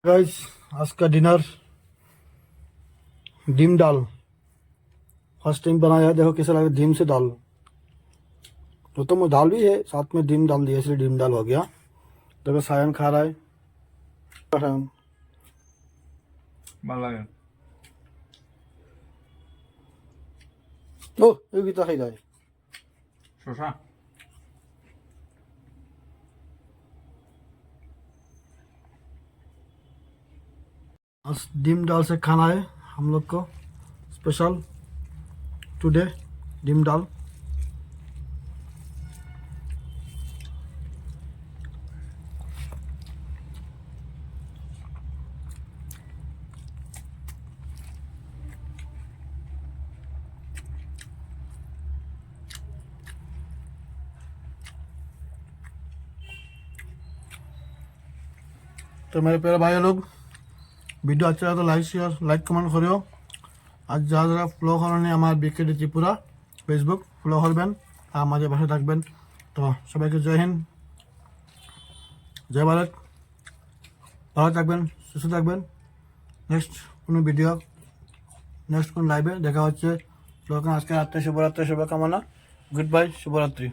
Guys आज का dinner deem दाल first time बनाया है। देखो कैसा लगा, डीम से दाल। तो मैं दाल भी है साथ में, डीम दाल दिया इसलिए डीम दाल हो गया। देखो सायन खा रहा है। सायन ভালো লাগে ओ ये भी तो खाई रहा है। শসা आज डीम दाल से खाना है हम लोग को स्पेशल टुडे, डीम दाल। तो मेरे प्यारे भाई लोग, वीडियो अच्छा लगा तो लाइक कमेंट करियो। आज যারা যারা ফলো করেনি আমার বিকেডি ত্রিপুরা ফেসবুক ফলো করবেন আর আমাদের পাশে থাকবেন। তো সবাইকে জয় হিন্দ, জয় ভারত, ভালো থাকবেন, সুস্থ থাকবেন। নেক্সট কোনো ভিডিও, নেক্সট কোনো লাইভে দেখা হচ্ছে। তো আজকে রাত্রে শুভরাত্রি শুভকামনা। গুড বাই, শুভরাত্রি।